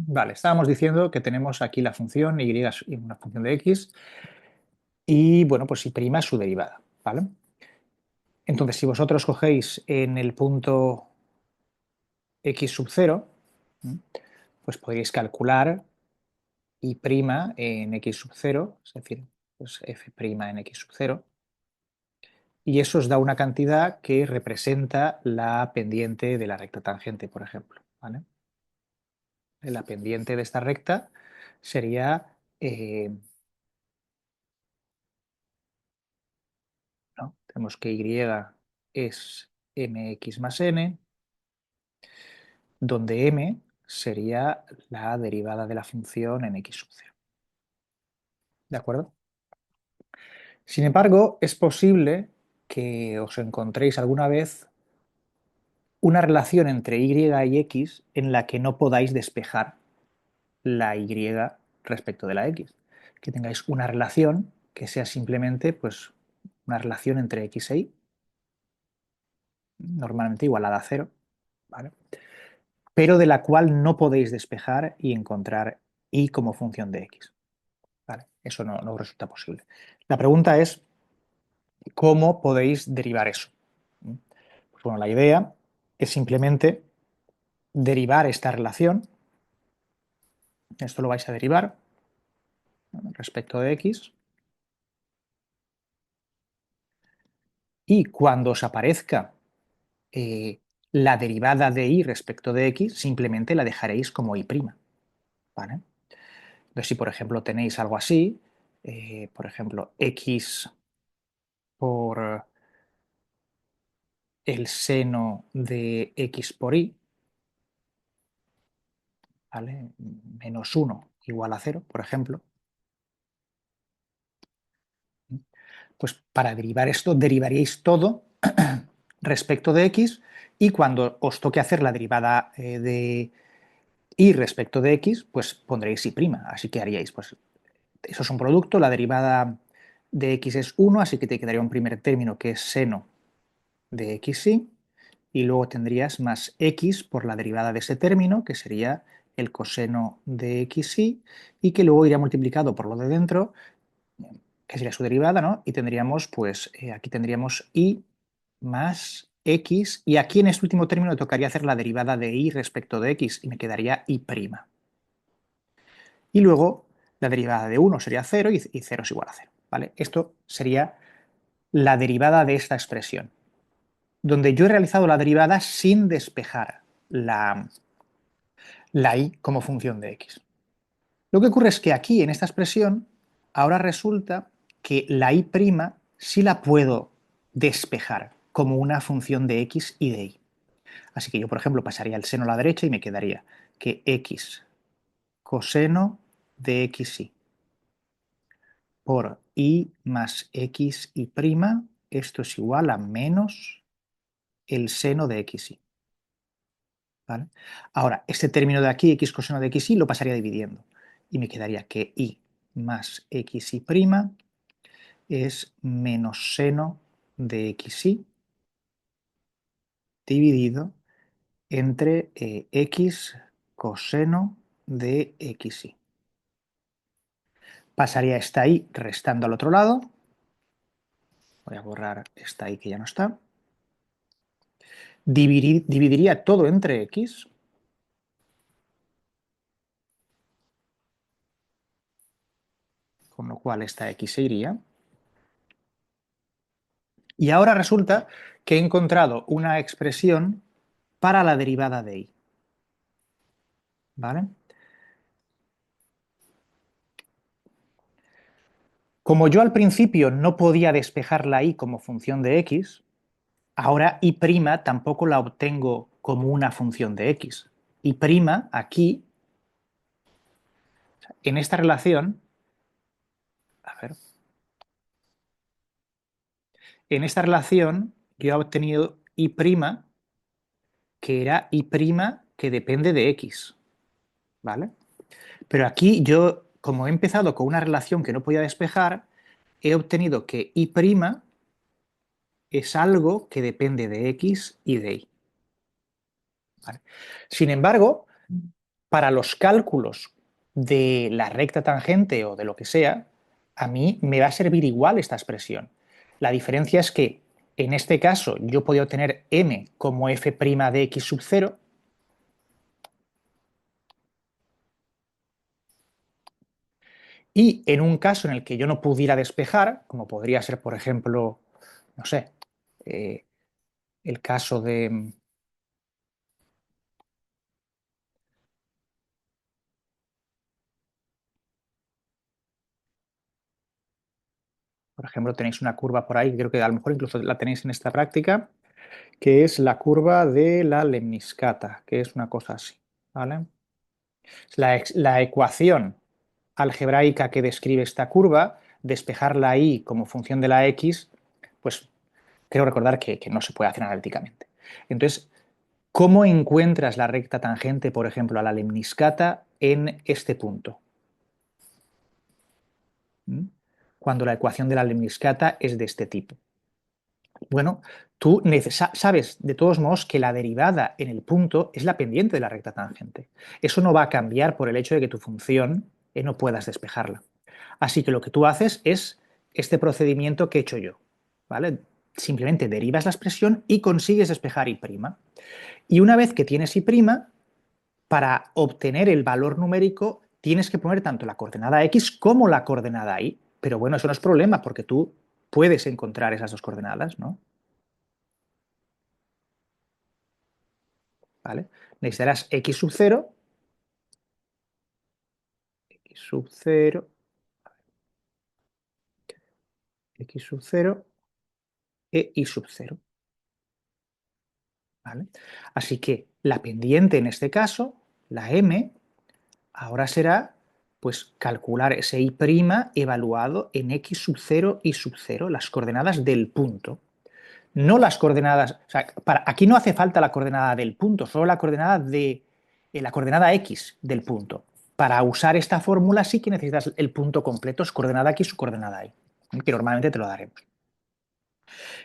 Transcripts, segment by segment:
Vale, estábamos diciendo que tenemos aquí la función y es una función de x y, bueno, pues y' es su derivada, ¿vale? Entonces, si vosotros cogéis en el punto x sub 0, pues podréis calcular y' en x sub 0, es decir, pues f' en x sub 0, y eso os da una cantidad que representa la pendiente de la recta tangente, por ejemplo, ¿vale? La pendiente de esta recta sería, ¿no? Tenemos que y es mx más n, donde m sería la derivada de la función en x sub 0. ¿De acuerdo? Sin embargo, es posible que os encontréis alguna vez una relación entre y y x en la que no podáis despejar la y respecto de la x. Que tengáis una relación que sea simplemente pues, una relación entre x e y, normalmente igualada a 0, ¿vale? Pero de la cual no podéis despejar y encontrar y como función de x. ¿Vale? Eso no resulta posible. La pregunta es, ¿cómo podéis derivar eso? Pues bueno, la idea es simplemente derivar esta relación. Esto lo vais a derivar respecto de x. Y cuando os aparezca la derivada de y respecto de x, simplemente la dejaréis como y'. ¿Vale? Entonces, si por ejemplo tenéis algo así, por ejemplo, x por el seno de x por y, ¿vale? Menos 1 igual a 0, por ejemplo, pues para derivar esto derivaríais todo respecto de x y cuando os toque hacer la derivada de y respecto de x, pues pondréis y'. Así que haríais, pues eso es un producto, la derivada de x es 1, así que te quedaría un primer término que es seno de xy, y luego tendrías más x por la derivada de ese término, que sería el coseno de xy, y que luego iría multiplicado por lo de dentro, que sería su derivada, ¿no? Y tendríamos, pues, aquí tendríamos y más x, y aquí en este último término tocaría hacer la derivada de y respecto de x, y me quedaría y'. Y luego la derivada de 1 sería 0 y 0 es igual a 0, ¿vale? Esto sería la derivada de esta expresión, donde yo he realizado la derivada sin despejar la y como función de x. Lo que ocurre es que aquí, en esta expresión, ahora resulta que la y' sí la puedo despejar como una función de x y de y. Así que yo, por ejemplo, pasaría el seno a la derecha y me quedaría que x coseno de xy por y más x y', esto es igual a menos el seno de xy. ¿Vale? Ahora, este término de aquí, x coseno de xy, lo pasaría dividiendo. Y me quedaría que y más xy' es menos seno de xy dividido entre x coseno de xy. Pasaría esta y restando al otro lado. Voy a borrar esta y que ya no está. Dividiría todo entre x. Con lo cual esta x se iría. Y ahora resulta que he encontrado una expresión para la derivada de y. ¿Vale? Como yo al principio no podía despejar la y como función de x, ahora y' tampoco la obtengo como una función de x. Y' aquí, en esta relación, a ver, en esta relación yo he obtenido y' que era y' que depende de x. ¿Vale? Pero aquí yo, como he empezado con una relación que no podía despejar, he obtenido que y' es algo que depende de x y de y. ¿Vale? Sin embargo, Para los cálculos de la recta tangente o de lo que sea, a mí me va a servir igual esta expresión. La diferencia es que en este caso yo podía obtener m como f' de x sub 0 y en un caso en el que yo no pudiera despejar, como podría ser, por ejemplo, no sé, eh, el caso de, por ejemplo, tenéis una curva por ahí, creo que a lo mejor incluso la tenéis en esta práctica, que es la curva de la lemniscata, que es una cosa así, ¿vale? La ecuación algebraica que describe esta curva, despejar la y como función de la x, pues creo recordar que no se puede hacer analíticamente. Entonces, ¿cómo encuentras la recta tangente, por ejemplo, a la lemniscata en este punto? ¿Mm? Cuando la ecuación de la lemniscata es de este tipo. Bueno, tú sabes de todos modos que la derivada en el punto es la pendiente de la recta tangente. Eso no va a cambiar por el hecho de que tu función no puedas despejarla. Así que lo que tú haces es este procedimiento que he hecho yo, ¿vale? Simplemente derivas la expresión y consigues despejar y'. Y una vez que tienes y', para obtener el valor numérico tienes que poner tanto la coordenada x como la coordenada y. Pero bueno, eso no es problema porque tú puedes encontrar esas dos coordenadas, ¿no? ¿Vale? Necesitarás x sub 0, x sub 0, x sub 0 e y sub 0. ¿Vale? Así que la pendiente en este caso, la m, ahora será pues calcular ese y' evaluado en x sub 0 y sub 0, las coordenadas del punto. No las coordenadas, o sea, aquí no hace falta la coordenada del punto, solo la coordenada x del punto. Para usar esta fórmula sí que necesitas el punto completo, es coordenada x, su coordenada y, que normalmente te lo daremos.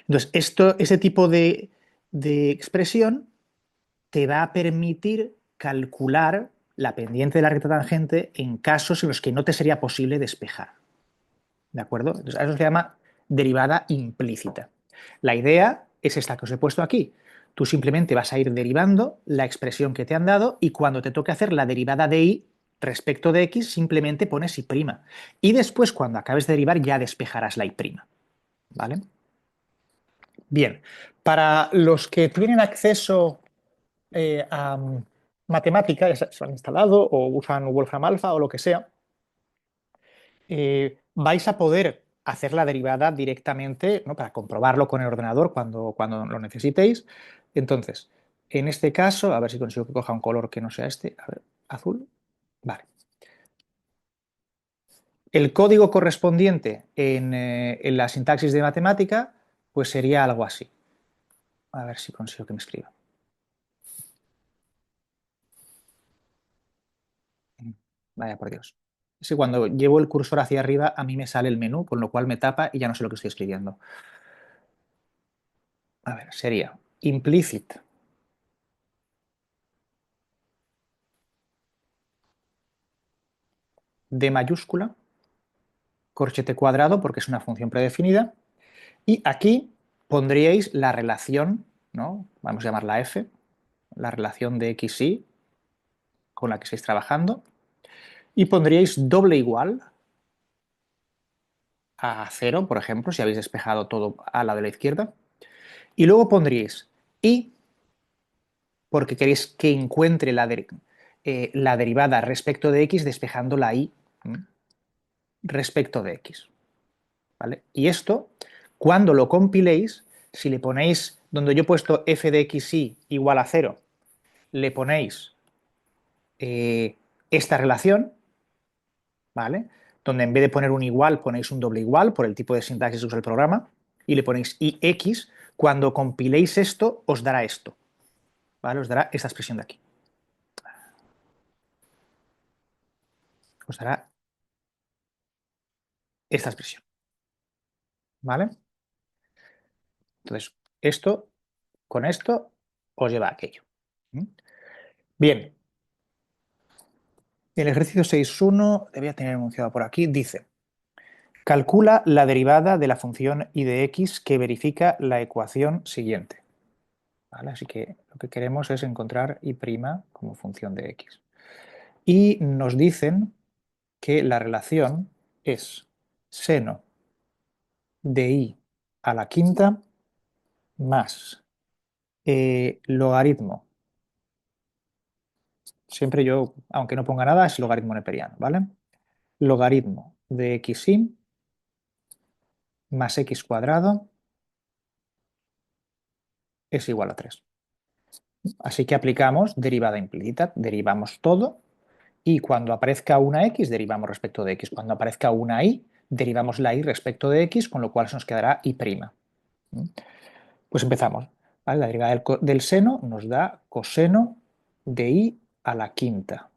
Entonces, ese tipo de expresión te va a permitir calcular la pendiente de la recta tangente en casos en los que no te sería posible despejar. ¿De acuerdo? Entonces, a eso se llama derivada implícita. La idea es esta que os he puesto aquí. Tú simplemente vas a ir derivando la expresión que te han dado y cuando te toque hacer la derivada de y respecto de x, simplemente pones y'. Y después, cuando acabes de derivar, ya despejarás la y'. ¿Vale? Bien, para los que tienen acceso a matemática, ya se han instalado o usan Wolfram Alpha o lo que sea, vais a poder hacer la derivada directamente, ¿no? Para comprobarlo con el ordenador cuando lo necesitéis. Entonces, en este caso, a ver si consigo que coja un color que no sea este, a ver, azul. Vale. El código correspondiente en la sintaxis de matemática, pues sería algo así. A ver si consigo que me escriba. Vaya por Dios. Es que cuando llevo el cursor hacia arriba, a mí me sale el menú, con lo cual me tapa y ya no sé lo que estoy escribiendo. A ver, sería implicit d mayúscula, corchete cuadrado, porque es una función predefinida, y aquí pondríais la relación, ¿no? Vamos a llamarla f, la relación de x, y con la que estáis trabajando, y pondríais doble igual a 0, por ejemplo, si habéis despejado todo a la de la izquierda, y luego pondríais y porque queréis que encuentre la derivada respecto de x despejando la y respecto de x. ¿Vale? Y esto, cuando lo compiléis, si le ponéis donde yo he puesto f de xy igual a 0, le ponéis esta relación, ¿vale? Donde en vez de poner un igual ponéis un doble igual por el tipo de sintaxis que usa el programa, y le ponéis ix, cuando compiléis esto os dará esto, ¿vale? Os dará esta expresión de aquí. Os dará esta expresión, ¿vale? Entonces, esto, con esto, os lleva a aquello. Bien, El ejercicio 6.1, debía tener enunciado por aquí, dice, calcula la derivada de la función y de x que verifica la ecuación siguiente. ¿Vale? Así que lo que queremos es encontrar y' como función de x. Y nos dicen que la relación es seno de i a la quinta más logaritmo. Siempre yo, aunque no ponga nada, es logaritmo neperiano, ¿vale? Logaritmo de xi más x cuadrado es igual a 3. Así que aplicamos derivada implícita, derivamos todo y cuando aparezca una x derivamos respecto de x. Cuando aparezca una y, derivamos la y respecto de x, con lo cual se nos quedará y'. Pues empezamos. ¿Vale? La derivada del seno nos da coseno de i a la quinta.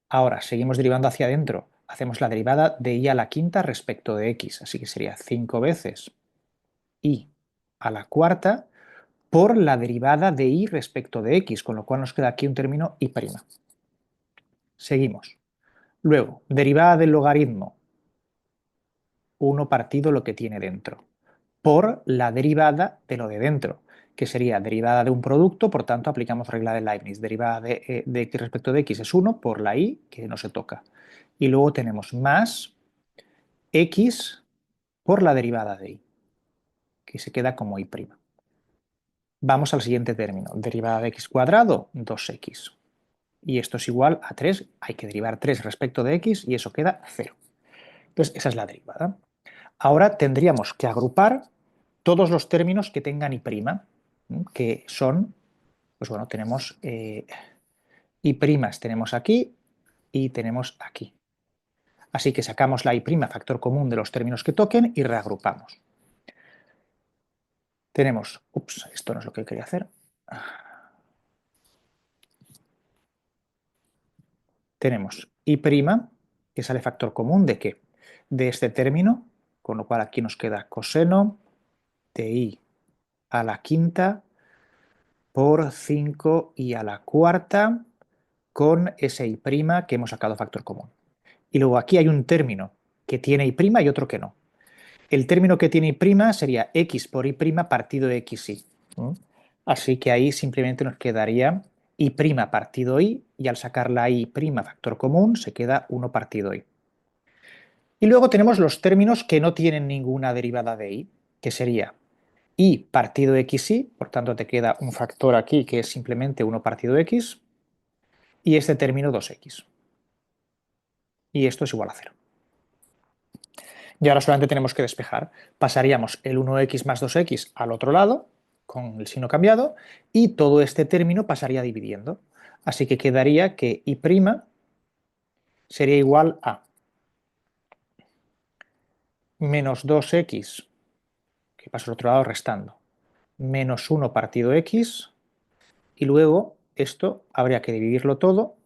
Ahora, seguimos derivando hacia adentro. Hacemos la derivada de i a la quinta respecto de x. Así que sería 5 veces i a la cuarta por la derivada de i respecto de x, con lo cual nos queda aquí un término y'. Seguimos. Luego, derivada del logaritmo, 1 partido lo que tiene dentro, por la derivada de lo de dentro, que sería derivada de un producto, por tanto aplicamos regla de Leibniz, derivada de x respecto de x es 1 por la y, que no se toca. Y luego tenemos más x por la derivada de y, que se queda como y'. Vamos al siguiente término, derivada de x cuadrado, 2x. Y esto es igual a 3, hay que derivar 3 respecto de x y eso queda 0. Entonces esa es la derivada. Ahora tendríamos que agrupar todos los términos que tengan y', que son, pues bueno, tenemos y' tenemos aquí y tenemos aquí. Así que sacamos la y', factor común de los términos que toquen y reagrupamos. Tenemos, esto no es lo que quería hacer. Tenemos y', que sale factor común de qué? De este término, con lo cual aquí nos queda coseno de i a la quinta por 5i a la cuarta con ese y' que hemos sacado factor común. Y luego aquí hay un término que tiene y' y otro que no. El término que tiene y' sería x por y' partido de xi. Así que ahí simplemente nos quedaría y' partido y al sacar la y' factor común se queda 1 partido y. Y luego tenemos los términos que no tienen ninguna derivada de y, que sería y partido xi, por tanto te queda un factor aquí que es simplemente 1 partido x, y este término 2x. Y esto es igual a 0. Y ahora solamente tenemos que despejar. Pasaríamos el 1x más 2x al otro lado, con el signo cambiado, y todo este término pasaría dividiendo. Así que quedaría que y' sería igual a menos 2x, que pasa al otro lado restando, menos 1 partido x, y luego esto habría que dividirlo todo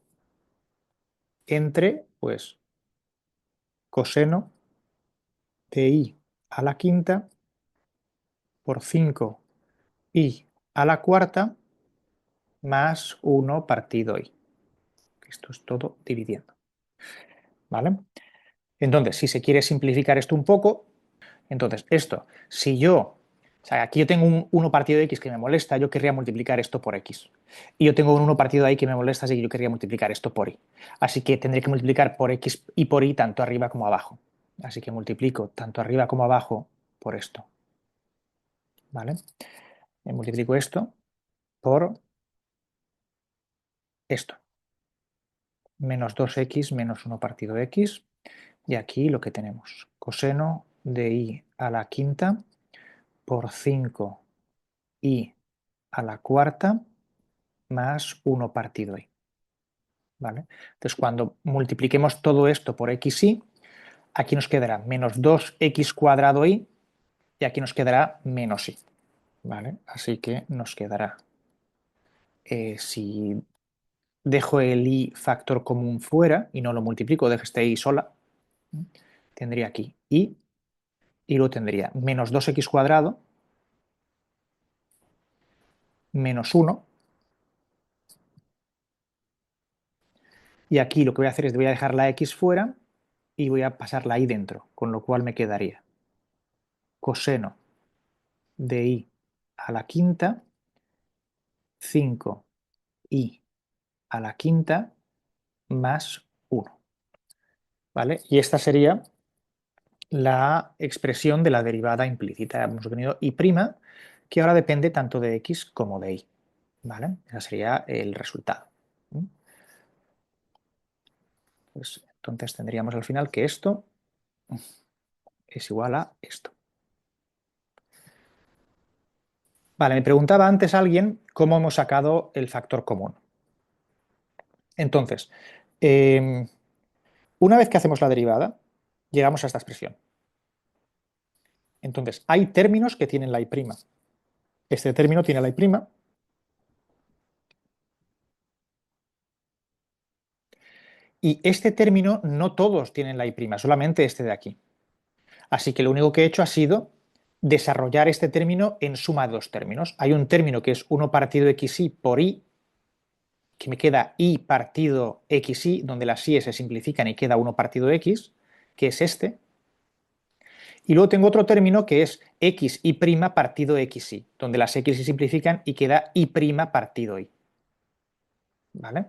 entre, pues, coseno de i a la quinta por 5i a la cuarta más 1 partido i. Esto es todo dividiendo. ¿Vale? Entonces, si se quiere simplificar esto un poco, entonces esto, si yo, o sea, aquí yo tengo un 1 partido de x que me molesta, yo querría multiplicar esto por x. Y yo tengo un 1 partido de y que me molesta, así que yo querría multiplicar esto por y. Así que tendré que multiplicar por x y por y tanto arriba como abajo. Así que multiplico tanto arriba como abajo por esto. ¿Vale? Me multiplico esto por esto. Menos 2x menos 1 partido de x. Y aquí lo que tenemos, coseno de i a la quinta por 5i a la cuarta más 1 partido i. ¿Vale? Entonces, cuando multipliquemos todo esto por xi, aquí nos quedará menos 2x cuadrado i y aquí nos quedará menos i. ¿Vale? Así que nos quedará, si dejo el i factor común fuera y no lo multiplico, dejo este i sola, tendría aquí i y luego tendría menos 2x cuadrado menos 1 Y aquí lo que voy a hacer es voy a dejar la x fuera y voy a pasar la y dentro, con lo cual me quedaría coseno de y a la quinta, 5i a la quinta más 1. ¿Vale? Y esta sería la expresión de la derivada implícita. Hemos obtenido y', que ahora depende tanto de x como de y. ¿Vale? Ese sería el resultado. Pues entonces tendríamos al final que esto es igual a esto. Vale, me preguntaba antes alguien cómo hemos sacado el factor común. Entonces, una vez que hacemos la derivada, llegamos a esta expresión. Entonces, hay términos que tienen la y'. Este término tiene la y', y este término no todos tienen la y', solamente este de aquí. Así que lo único que he hecho ha sido desarrollar este término en suma de dos términos. Hay un término que es 1 partido xy por y, que me queda y partido xy, donde las y se simplifican y queda 1 partido x, que es este. Y luego tengo otro término que es xy' partido xy, donde las x se simplifican y queda y' partido y. ¿Vale?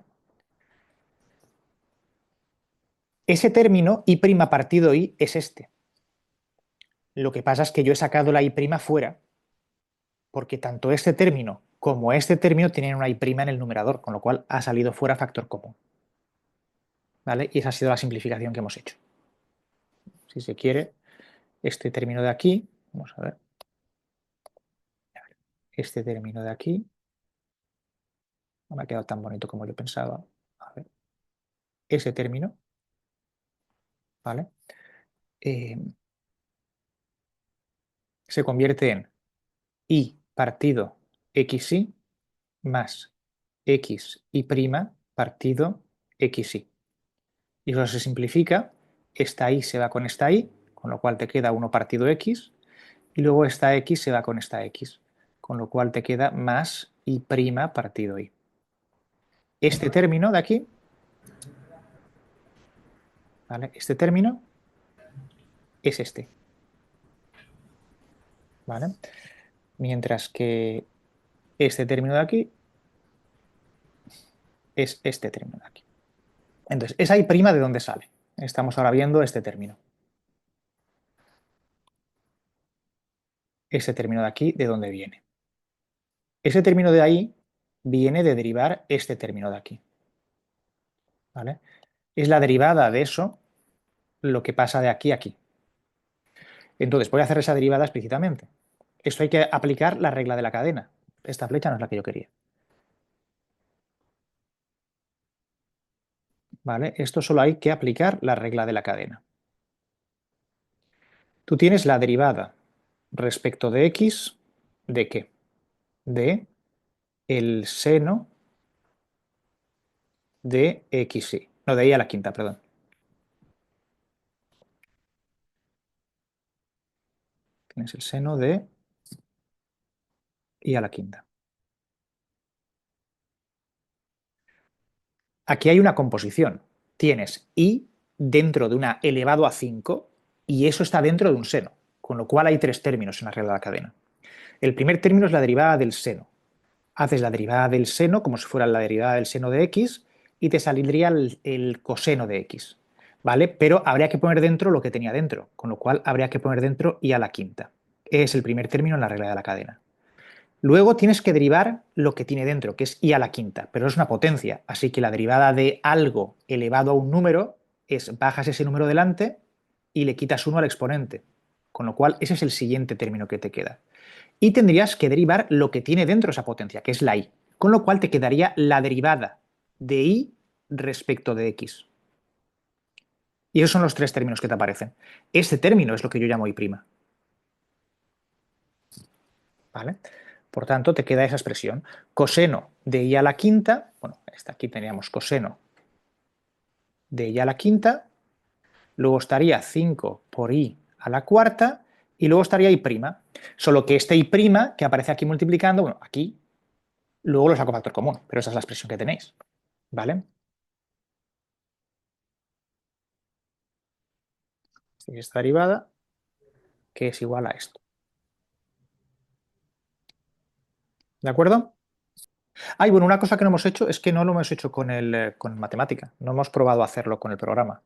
Ese término y' partido y es este. Lo que pasa es que yo he sacado la y' fuera, porque tanto este término como este término tienen una y' en el numerador, con lo cual ha salido fuera factor común. ¿Vale? Y esa ha sido la simplificación que hemos hecho. Si se quiere, este término de aquí, vamos a ver, este término de aquí, no me ha quedado tan bonito como yo pensaba. A ver, ese término, ¿vale? Eh, se convierte en y partido xy más xy' partido xy. Y eso se simplifica, esta y se va con esta y, con lo cual te queda 1 partido x, y luego esta x se va con esta x, con lo cual te queda más y' partido y. Este término de aquí, ¿vale? Este término es este, ¿vale? Mientras que este término de aquí es este término de aquí. Entonces, esa y' ¿de dónde sale? Estamos ahora viendo este término. Ese término de aquí, ¿de dónde viene? Ese término de ahí viene de derivar este término de aquí. ¿Vale? Es la derivada de eso lo que pasa de aquí a aquí. Entonces, voy a hacer esa derivada explícitamente. Esto hay que aplicar la regla de la cadena. Esta flecha no es la que yo quería. ¿Vale? Esto solo hay que aplicar la regla de la cadena. Tú tienes la derivada respecto de x, ¿de qué? De el seno de xy. No, de y a la quinta, perdón. Tienes el seno de y a la quinta. Aquí hay una composición. Tienes y dentro de una elevado a 5 y eso está dentro de un seno, con lo cual hay tres términos en la regla de la cadena. El primer término es la derivada del seno. Haces la derivada del seno como si fuera la derivada del seno de x y te saldría el coseno de x. ¿Vale? Pero habría que poner dentro lo que tenía dentro, con lo cual habría que poner dentro y a la quinta. Es el primer término en la regla de la cadena. Luego tienes que derivar lo que tiene dentro, que es y a la quinta, pero es una potencia, así que la derivada de algo elevado a un número es bajas ese número delante y le quitas 1 al exponente, con lo cual ese es el siguiente término que te queda. Y tendrías que derivar lo que tiene dentro esa potencia, que es la y, con lo cual te quedaría la derivada de y respecto de x. Y esos son los tres términos que te aparecen. Este término es lo que yo llamo y'. ¿Vale? Por tanto, te queda esa expresión. Coseno de y a la quinta, bueno, aquí teníamos coseno de y a la quinta, luego estaría 5 por y a la cuarta, y luego estaría y'. Solo que este y' que aparece aquí multiplicando, bueno, aquí, luego lo saco factor común, pero esa es la expresión que tenéis. ¿Vale? y esta derivada, que es igual a esto. ¿De acuerdo? Ah, y bueno, una cosa que no hemos hecho es que no lo hemos hecho con matemática, no hemos probado a hacerlo con el programa.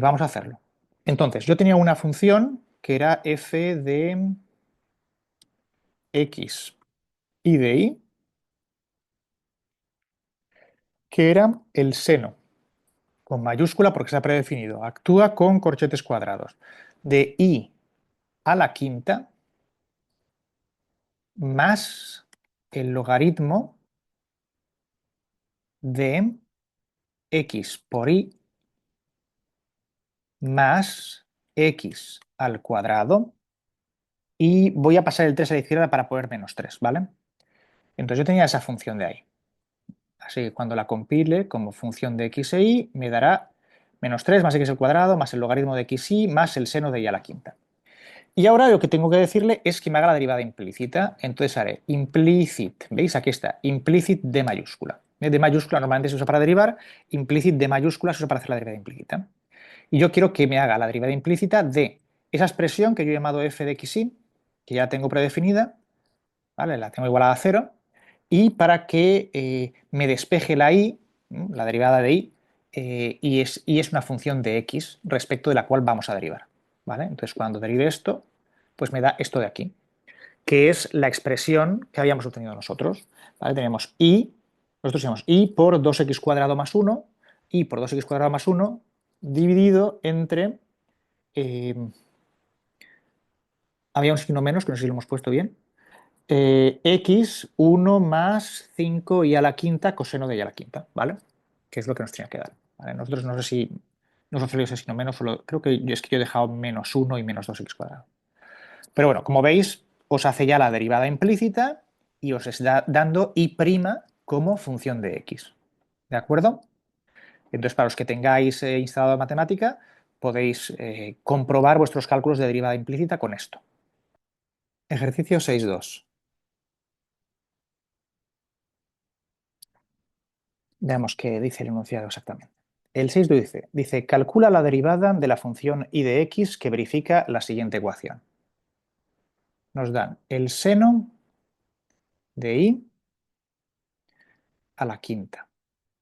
Vamos a hacerlo. Entonces, yo tenía una función que era f de x y de y, que era el seno, con mayúscula porque se ha predefinido, actúa con corchetes cuadrados, de y a la quinta más el logaritmo de x por y más x al cuadrado, y voy a pasar el 3 a la izquierda para poner menos 3, ¿vale? Entonces yo tenía esa función de ahí. Así que cuando la compile como función de x e y me dará menos 3 más x al cuadrado más el logaritmo de x y más el seno de y a la quinta. Y ahora lo que tengo que decirle es que me haga la derivada implícita. Entonces haré implicit, ¿veis? Aquí está, implicit de mayúscula. De mayúscula normalmente se usa para derivar, implicit de mayúscula se usa para hacer la derivada implícita. Y yo quiero que me haga la derivada implícita de esa expresión que yo he llamado f de x y, que ya tengo predefinida, ¿vale? La tengo igualada a 0, y para que me despeje la y, la derivada de y, y es una función de x respecto de la cual vamos a derivar, ¿vale? Entonces cuando derive esto, pues me da esto de aquí, que es la expresión que habíamos obtenido nosotros, ¿vale? Tenemos y, nosotros tenemos y por 2x cuadrado más 1, y por 2x cuadrado más 1 dividido entre, eh, había un signo menos, que no sé si lo hemos puesto bien, x 1 más 5 y a la quinta coseno de y a la quinta, ¿vale? Que es lo que nos tenía que dar, ¿vale? Nosotros no sé si nos ha salido ese signo menos, solo, creo que es que yo he dejado menos 1 y menos 2x cuadrado. Pero bueno, como veis, os hace ya la derivada implícita y os está dando y' como función de x. ¿De acuerdo? Entonces, para los que tengáis instalado matemática, podéis comprobar vuestros cálculos de derivada implícita con esto. Ejercicio 6.2. Veamos qué dice el enunciado exactamente. El 6.2 dice, calcula la derivada de la función y de x que verifica la siguiente ecuación. Nos dan el seno de y a la quinta.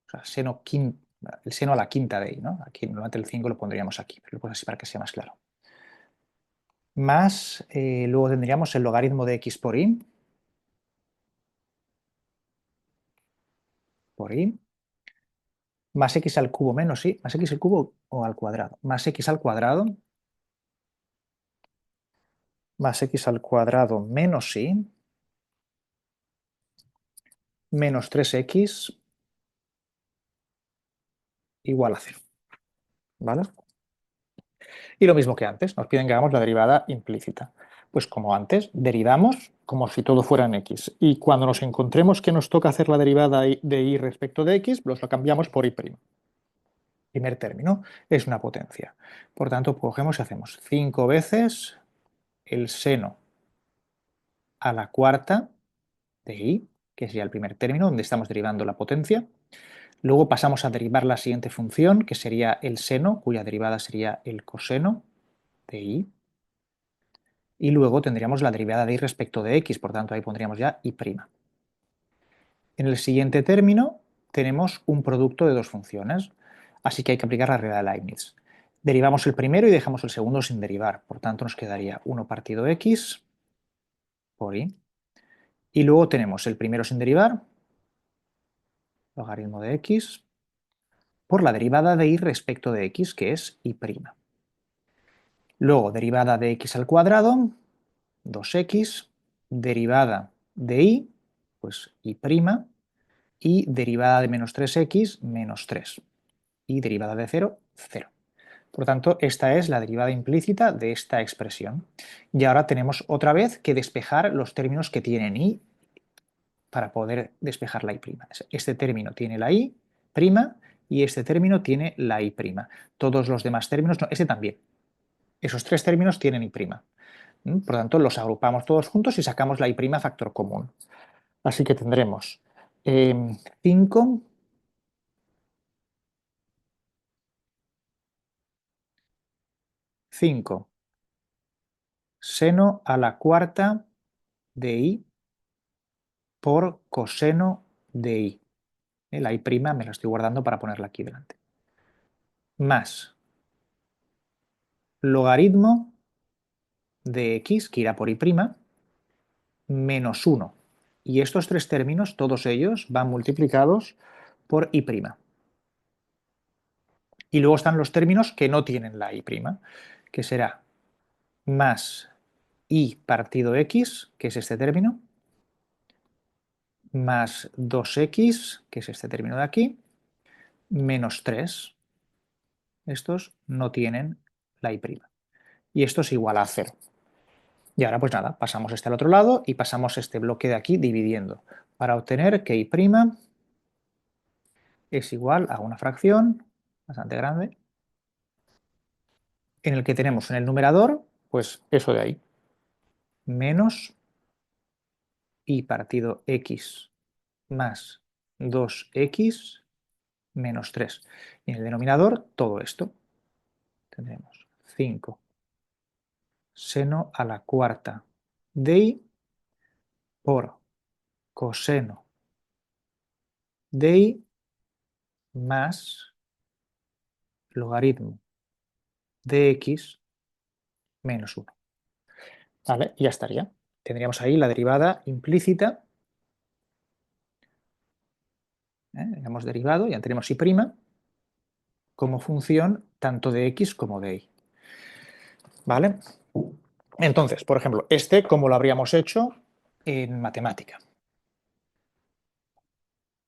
O sea, el seno a la quinta de y, ¿no? Aquí normalmente el 5 lo pondríamos aquí, pero lo pongo así para que sea más claro. Más, luego tendríamos el logaritmo de x por y, más x al cubo menos y, más x al cubo o al cuadrado, más x al cuadrado, más x al cuadrado menos y, menos 3x igual a 0. ¿Vale? Y lo mismo que antes, nos piden que hagamos la derivada implícita. Pues como antes, derivamos como si todo fuera en x. Y cuando nos encontremos que nos toca hacer la derivada de y respecto de x, pues lo cambiamos por y'. Primer término es una potencia. Por tanto, cogemos y hacemos 5 veces el seno a la cuarta de y, que sería el primer término donde estamos derivando la potencia. Luego pasamos a derivar la siguiente función, que sería el seno, cuya derivada sería el coseno de y. Y luego tendríamos la derivada de y respecto de x, por tanto ahí pondríamos ya y'. En el siguiente término tenemos un producto de dos funciones, así que hay que aplicar la regla de Leibniz. Derivamos el primero y dejamos el segundo sin derivar, por tanto nos quedaría 1 partido x por y. Y luego tenemos el primero sin derivar, logaritmo de x, por la derivada de y respecto de x, que es y'. Luego derivada de x al cuadrado, 2x, derivada de y, pues y', y derivada de menos 3x, menos 3. Y derivada de 0, 0. Por tanto, esta es la derivada implícita de esta expresión. Y ahora tenemos otra vez que despejar los términos que tienen y para poder despejar la y'. Este término tiene la y' y este término tiene la y'. Todos los demás términos, no, este también. Esos tres términos tienen y'. Por lo tanto, los agrupamos todos juntos y sacamos la y' factor común. Así que tendremos 5 5 seno a la cuarta de i por coseno de i. La i' me la estoy guardando para ponerla aquí delante. Más logaritmo de x, que irá por i', menos 1. Y estos tres términos, todos ellos, van multiplicados por i'. Y luego están los términos que no tienen la i', que será más i partido x, que es este término, más 2x, que es este término de aquí, menos 3. Estos no tienen la i'. Y esto es igual a 0. Y ahora pues nada, pasamos este al otro lado y pasamos este bloque de aquí dividiendo para obtener que i' es igual a una fracción bastante grande en el que tenemos en el numerador pues eso de ahí, menos i partido x más 2x menos 3. Y en el denominador todo esto. Tendremos 5 seno a la cuarta de i por coseno de i más logaritmo de x menos 1. ¿Vale? Y ya estaría. Tendríamos ahí la derivada implícita. Hemos derivado, ya tenemos i' como función tanto de x como de y. ¿Vale? Entonces, por ejemplo, ¿cómo lo habríamos hecho en matemática?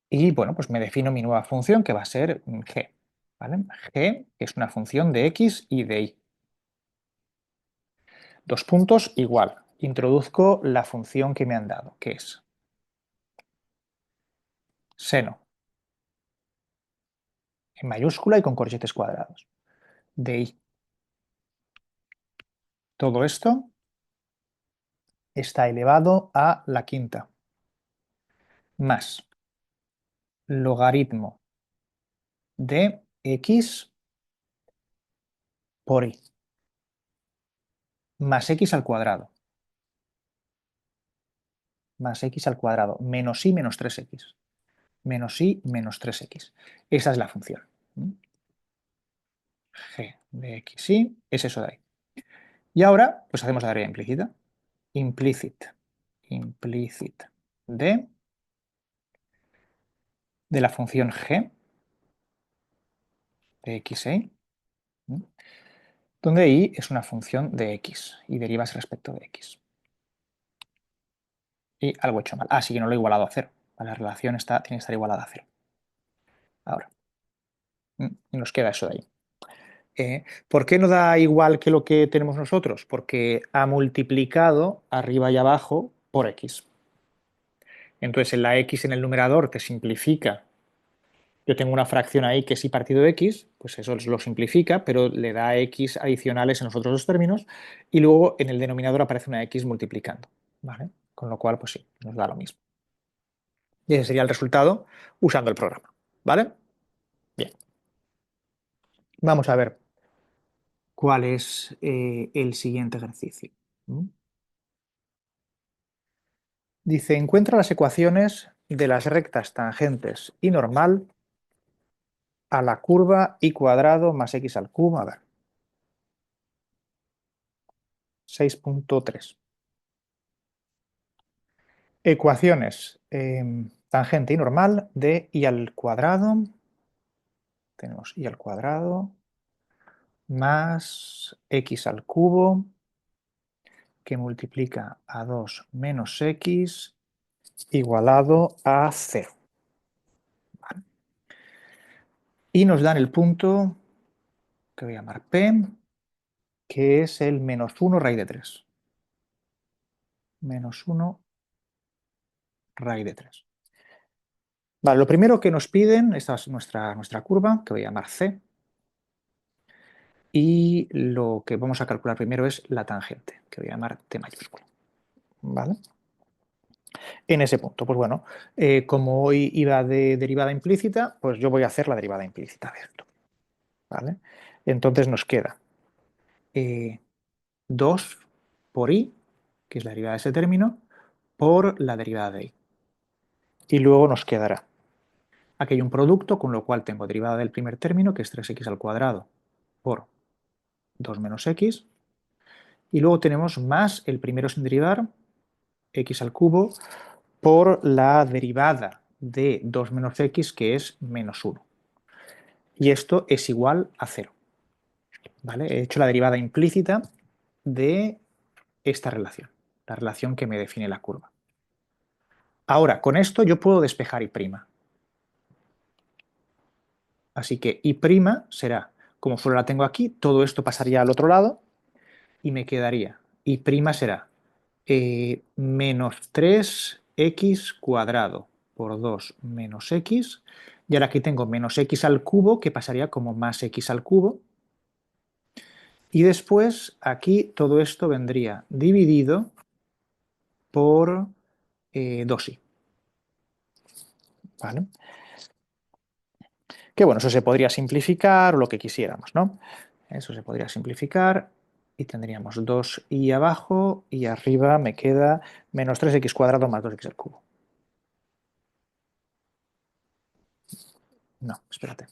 Y bueno, pues me defino mi nueva función que va a ser g. ¿Vale? G, que es una función de x y de y. Dos puntos, igual. Introduzco la función que me han dado, que es seno en mayúscula y con corchetes cuadrados de y. Todo esto está elevado a la quinta más logaritmo de x por y más x al cuadrado más x al cuadrado menos y menos 3x menos y menos 3x. Esa es la función. G de x y es eso de ahí. Y ahora pues hacemos la derivada implícita. Implicit de la función g de x e y, donde y es una función de x y derivas respecto de x. Y algo he hecho mal. Sí que no lo he igualado a 0. La relación tiene que estar igualada a 0. Ahora. Y nos queda eso de ahí. ¿Por qué no da igual que lo que tenemos nosotros? Porque ha multiplicado arriba y abajo por x. Entonces, en la x en el numerador te simplifica. Yo tengo una fracción ahí que es y partido x, pues eso lo simplifica, pero le da x adicionales en los otros dos términos, y luego en el denominador aparece una x multiplicando, ¿vale? Con lo cual, pues sí, nos da lo mismo. Y ese sería el resultado usando el programa, ¿vale? Bien. Vamos a ver cuál es el siguiente ejercicio. Dice, encuentra las ecuaciones de las rectas tangentes y normal a la curva y cuadrado más x al cubo. A ver, 6.3. Ecuaciones tangente y normal de y al cuadrado. Tenemos y al cuadrado más x al cubo que multiplica a 2 menos x igualado a 0. ¿Vale? Y nos dan el punto que voy a llamar P, que es el menos 1 raíz de 3. Menos 1 raíz de 3. Vale, lo primero que nos piden, esta es nuestra curva, que voy a llamar C, y lo que vamos a calcular primero es la tangente, que voy a llamar T mayúscula. ¿Vale? En ese punto, pues bueno, como hoy iba de derivada implícita, pues yo voy a hacer la derivada implícita de esto. ¿Vale? Entonces nos queda 2 por i, que es la derivada de ese término, por la derivada de i. Y luego nos quedará. Aquí hay un producto, con lo cual tengo derivada del primer término, que es 3x al cuadrado, por 2 menos x. Y luego tenemos más el primero sin derivar, x al cubo, por la derivada de 2 menos x, que es menos 1. Y esto es igual a 0. ¿Vale? He hecho la derivada implícita de esta relación, la relación que me define la curva. Ahora, con esto yo puedo despejar y'. Así que y' será, como solo la tengo aquí, todo esto pasaría al otro lado y me quedaría, y' será menos 3x cuadrado por 2 menos x, y ahora aquí tengo menos x al cubo, que pasaría como más x al cubo, y después aquí todo esto vendría dividido por 2i. ¿Vale? Que bueno, eso se podría simplificar o lo que quisiéramos, ¿no? Eso se podría simplificar y tendríamos 2i abajo y arriba me queda menos 3x cuadrado más 2x al cubo. No, espérate.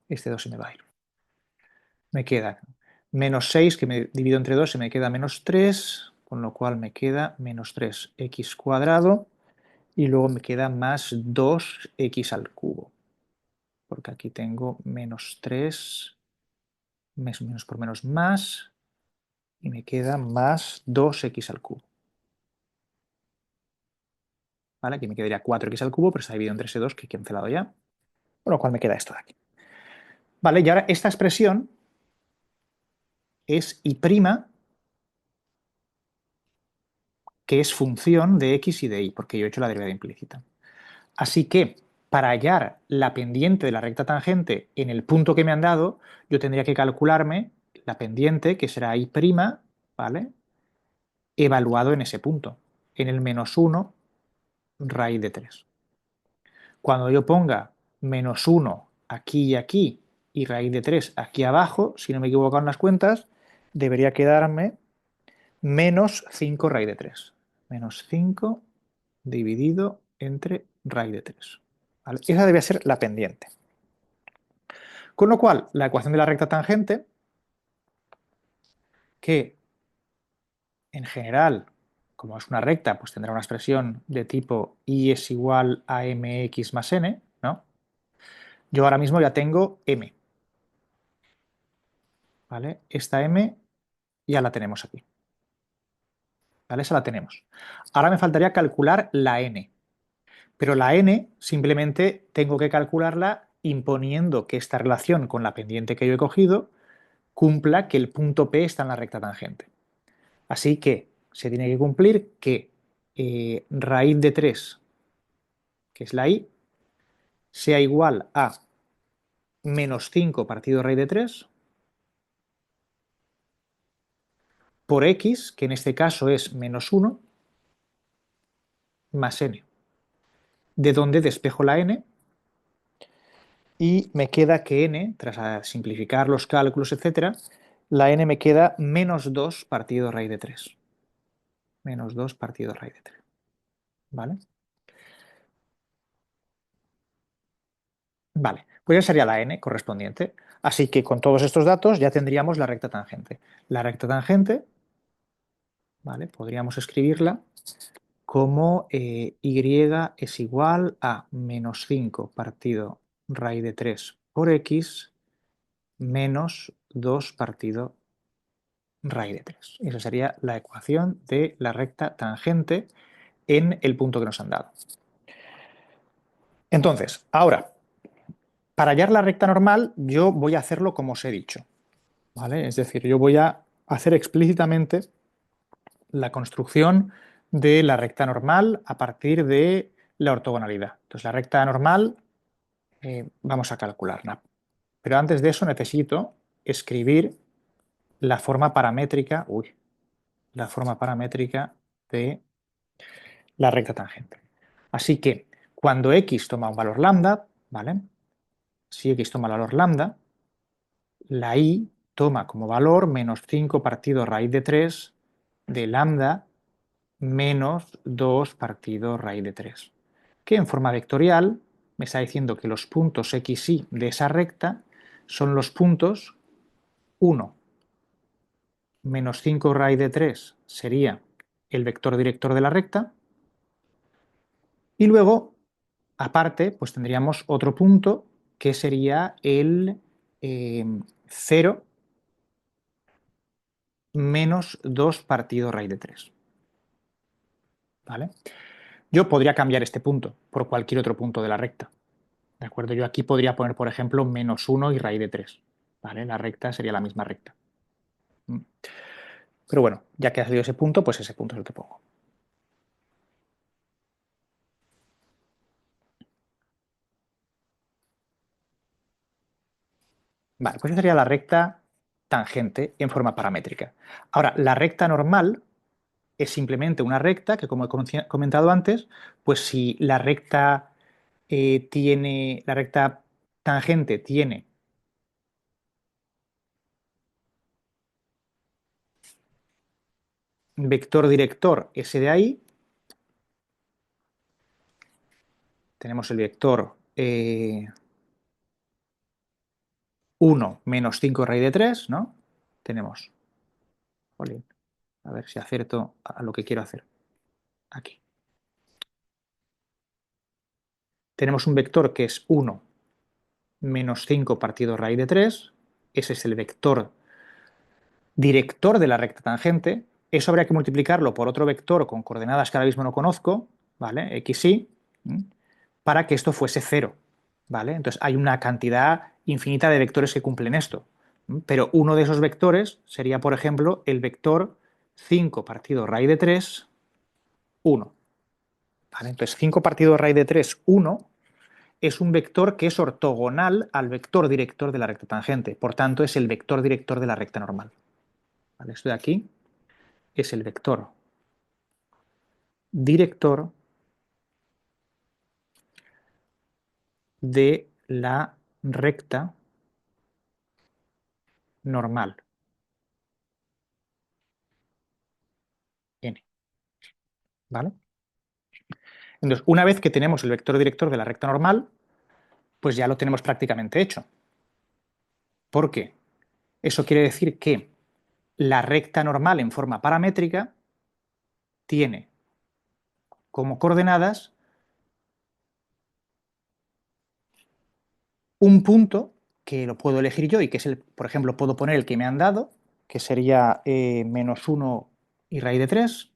Este 2 se me va a ir. Me queda menos 6, que me divido entre 2 y me queda menos 3, con lo cual me queda menos 3x cuadrado y luego me queda más 2x al cubo. Porque aquí tengo menos 3, menos por menos más, y me queda más 2x al cubo. ¿Vale? Aquí me quedaría 4x al cubo, pero está dividido entre ese 2 que he cancelado ya. Con lo cual me queda esto de aquí. Vale, y ahora esta expresión es y', que es función de x y de y, porque yo he hecho la derivada implícita. Así que, para hallar la pendiente de la recta tangente en el punto que me han dado, yo tendría que calcularme la pendiente, que será y', ¿vale? Evaluado en ese punto, en el menos 1 raíz de 3. Cuando yo ponga menos 1 aquí y aquí y raíz de 3 aquí abajo, si no me equivoco en las cuentas, debería quedarme menos 5 raíz de 3. Menos 5 dividido entre raíz de 3. ¿Vale? Esa debe ser la pendiente. Con lo cual, la ecuación de la recta tangente, que en general, como es una recta, pues tendrá una expresión de tipo y es igual a mx más n, ¿no? Yo ahora mismo ya tengo m. ¿Vale? Esta m ya la tenemos aquí. ¿Vale? Esa la tenemos. Ahora me faltaría calcular la n. Pero la n simplemente tengo que calcularla imponiendo que esta relación con la pendiente que yo he cogido cumpla que el punto P está en la recta tangente. Así que se tiene que cumplir que raíz de 3, que es la i, sea igual a menos 5 partido raíz de 3 por x, que en este caso es menos 1, más n. De donde despejo la n y me queda que n, tras simplificar los cálculos, etc., la n me queda menos 2 partido raíz de 3. Menos 2 partido raíz de 3. ¿Vale? Vale, pues ya sería la n correspondiente. Así que con todos estos datos ya tendríamos la recta tangente. La recta tangente, ¿vale? Podríamos escribirla como y es igual a menos 5 partido raíz de 3 por x menos 2 partido raíz de 3. Esa sería la ecuación de la recta tangente en el punto que nos han dado. Entonces, ahora, para hallar la recta normal, yo voy a hacerlo como os he dicho. ¿Vale? Es decir, yo voy a hacer explícitamente la construcción de la recta normal a partir de la ortogonalidad. Entonces, la recta normal vamos a calcularla. Pero antes de eso necesito escribir la forma paramétrica, la forma paramétrica de la recta tangente. Así que cuando x toma un valor lambda, ¿vale? Si x toma el valor lambda, la y toma como valor menos 5 partido raíz de 3 de lambda menos 2 partido raíz de 3, que en forma vectorial me está diciendo que los puntos x, y de esa recta son los puntos 1, menos 5 raíz de 3 sería el vector director de la recta, y luego, aparte, pues tendríamos otro punto que sería el 0 menos 2 partido raíz de 3. ¿Vale? Yo podría cambiar este punto por cualquier otro punto de la recta. ¿De acuerdo? Yo aquí podría poner, por ejemplo, menos 1 y raíz de 3. ¿Vale? La recta sería la misma recta. Pero bueno, ya que ha salido ese punto, pues ese punto es el que pongo. Vale, pues esa sería la recta tangente en forma paramétrica. Ahora, la recta normal es simplemente una recta que, como he comentado antes, pues si la recta la recta tangente tiene vector director ese de ahí, tenemos el vector 1 menos 5 raíz de 3, ¿no? Tenemos, jolín, a ver si acierto a lo que quiero hacer. Aquí. Tenemos un vector que es 1 menos 5 partido raíz de 3. Ese es el vector director de la recta tangente. Eso habría que multiplicarlo por otro vector con coordenadas que ahora mismo no conozco, ¿vale? X, y, para que esto fuese 0, ¿vale? Entonces hay una cantidad infinita de vectores que cumplen esto. Pero uno de esos vectores sería, por ejemplo, el vector 5 partido raíz de 3, 1. ¿Vale? Entonces 5 partido raíz de 3, 1 es un vector que es ortogonal al vector director de la recta tangente. Por tanto, es el vector director de la recta normal. ¿Vale? Esto de aquí es el vector director de la recta normal, n. ¿Vale? Entonces, una vez que tenemos el vector director de la recta normal, pues ya lo tenemos prácticamente hecho. ¿Por qué? Eso quiere decir que la recta normal en forma paramétrica tiene como coordenadas un punto que lo puedo elegir yo y que es el, por ejemplo, puedo poner el que me han dado, que sería menos 1 y raíz de 3.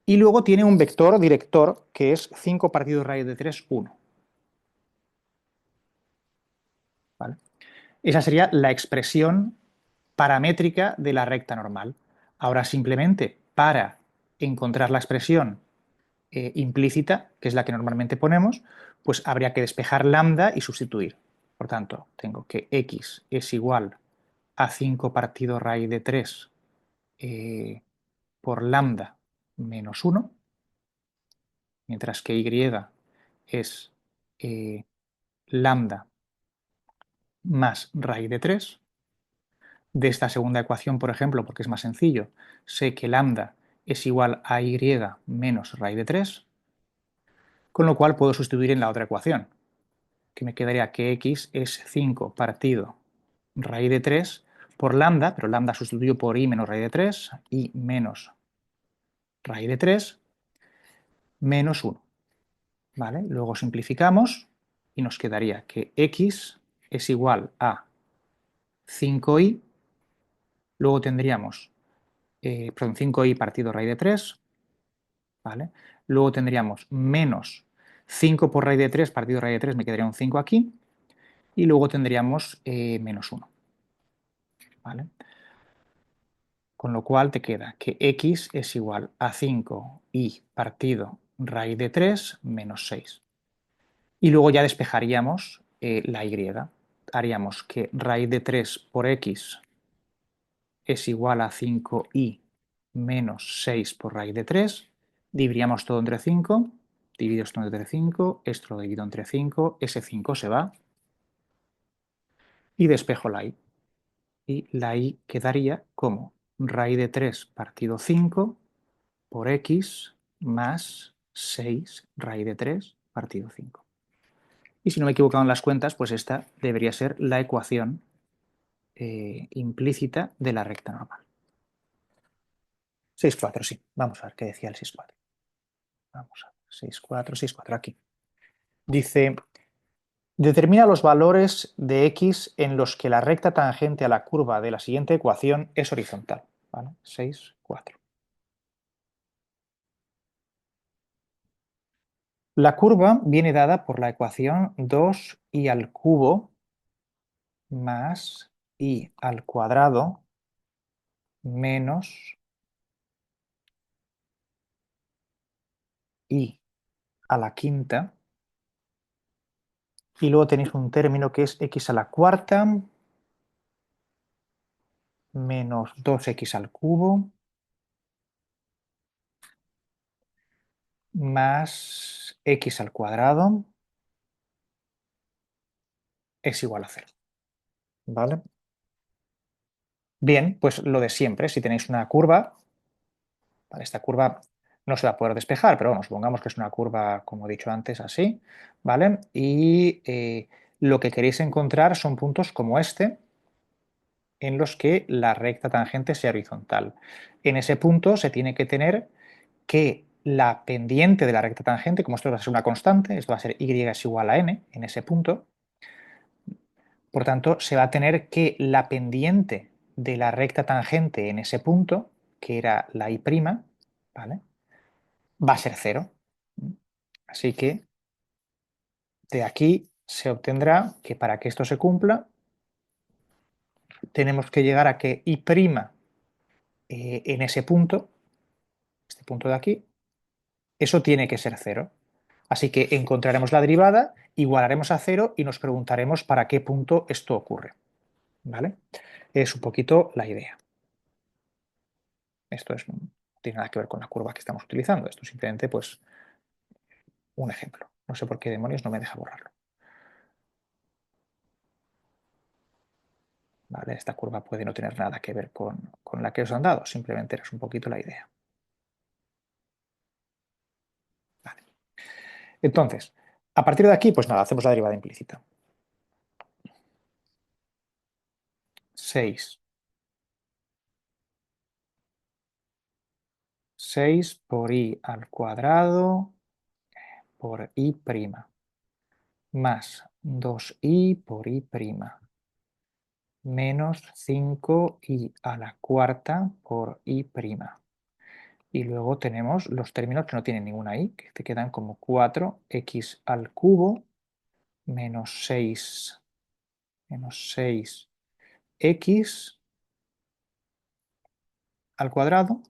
Y luego tiene un vector director que es 5 partido raíz de 3, 1. ¿Vale? Esa sería la expresión paramétrica de la recta normal. Ahora simplemente para encontrar la expresión implícita, que es la que normalmente ponemos, pues habría que despejar lambda y sustituir. Por tanto, tengo que x es igual a 5 partido raíz de 3 por lambda menos 1, mientras que y es lambda más raíz de 3. De esta segunda ecuación, por ejemplo, porque es más sencillo, sé que lambda es igual a y menos raíz de 3, con lo cual puedo sustituir en la otra ecuación, que me quedaría que x es 5 partido raíz de 3 por lambda, pero lambda sustituyo por y menos raíz de 3, y menos raíz de 3 menos 1. ¿Vale? Luego simplificamos y nos quedaría que x es igual a 5y, luego tendríamos 5y partido raíz de 3, ¿vale? Luego tendríamos menos 5 por raíz de 3 partido raíz de 3, me quedaría un 5 aquí, y luego tendríamos menos 1, ¿vale? Con lo cual te queda que x es igual a 5y partido raíz de 3 menos 6. Y luego ya despejaríamos la y. Haríamos que raíz de 3 por x es igual a 5y menos 6 por raíz de 3. Dividiríamos todo entre 5. Divido esto entre 5. Esto lo divido entre 5. Ese 5 se va. y despejo la y. Y la y quedaría como raíz de 3 partido 5 por x más 6 raíz de 3 partido 5. Y si no me he equivocado en las cuentas, pues esta debería ser la ecuación implícita de la recta normal. 6,4, sí. Vamos a ver qué decía el 6,4. Vamos a ver, 6,4, 6,4, aquí. Dice, determina los valores de x en los que la recta tangente a la curva de la siguiente ecuación es horizontal. ¿Vale? 6,4. La curva viene dada por la ecuación 2i al cubo más i al cuadrado menos i a la quinta. Y luego tenéis un término que es x a la cuarta menos 2x al cubo más x al cuadrado es igual a 0. ¿Vale? Bien, pues lo de siempre, si tenéis una curva, ¿vale? Esta curva no se va a poder despejar, pero bueno, supongamos que es una curva, como he dicho antes, así, ¿vale? Y lo que queréis encontrar son puntos como este, en los que la recta tangente sea horizontal. En ese punto se tiene que tener que la pendiente de la recta tangente, como esto va a ser una constante, esto va a ser y es igual a n en ese punto, por tanto, se va a tener que la pendiente de la recta tangente en ese punto, que era la y', ¿vale? Va a ser 0. Así que de aquí se obtendrá que para que esto se cumpla, tenemos que llegar a que y' en ese punto, este punto de aquí, eso tiene que ser 0. Así que encontraremos la derivada, igualaremos a 0 y nos preguntaremos para qué punto esto ocurre. ¿Vale? Es un poquito la idea. Esto no tiene nada que ver con la curva que estamos utilizando. Esto es simplemente pues, un ejemplo. No sé por qué demonios no me deja borrarlo. ¿Vale? Esta curva puede no tener nada que ver con la que os han dado. Simplemente es un poquito la idea. Vale. Entonces, a partir de aquí, pues nada, hacemos la derivada implícita. 6. 6 por i al cuadrado por i' más 2i por i' menos 5i a la cuarta por i'. Y luego tenemos los términos que no tienen ninguna i, que te quedan como 4x al cubo menos 6x al cuadrado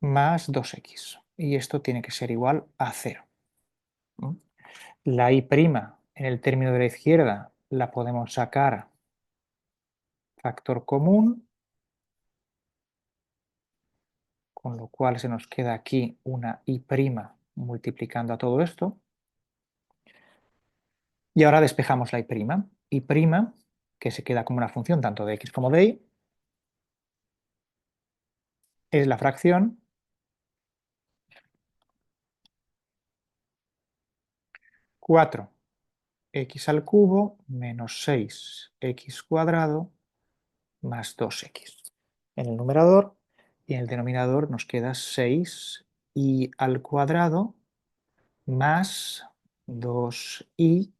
más 2x. Y esto tiene que ser igual a 0. La i' en el término de la izquierda la podemos sacar factor común, con lo cual se nos queda aquí una i' multiplicando a todo esto. Y ahora despejamos la i'. I', que se queda como una función tanto de x como de y, es la fracción 4x al cubo menos 6x cuadrado más 2x en el numerador, y en el denominador nos queda 6i al cuadrado más 2i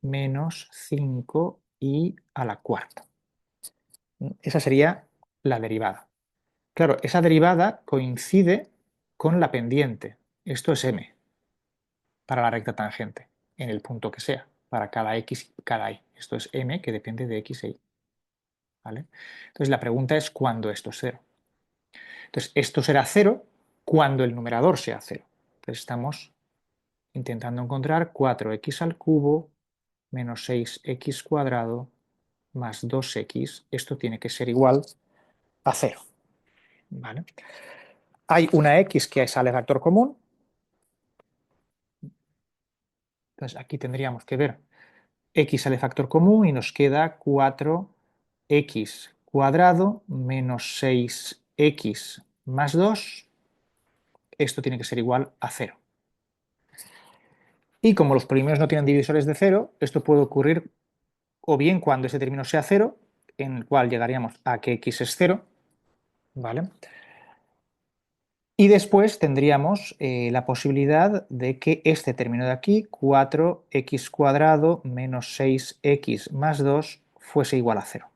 menos 5i a la cuarta. Esa sería la derivada. Claro, esa derivada coincide con la pendiente. Esto es m para la recta tangente, en el punto que sea, para cada x y cada y. Esto es m que depende de x e y. ¿Vale? Entonces la pregunta es cuándo esto es 0. Entonces esto será 0 cuando el numerador sea 0. Entonces estamos intentando encontrar 4x al cubo menos 6x cuadrado más 2x. Esto tiene que ser igual a 0. ¿Vale? Hay una x que sale factor común. Entonces aquí tendríamos que ver x sale factor común y nos queda 4x cuadrado menos 6x más 2. Esto tiene que ser igual a 0. Y como los polinomios no tienen divisores de 0, esto puede ocurrir o bien cuando ese término sea 0, en el cual llegaríamos a que x es 0, ¿vale? Y después tendríamos la posibilidad de que este término de aquí, 4x cuadrado menos 6x más 2, fuese igual a 0.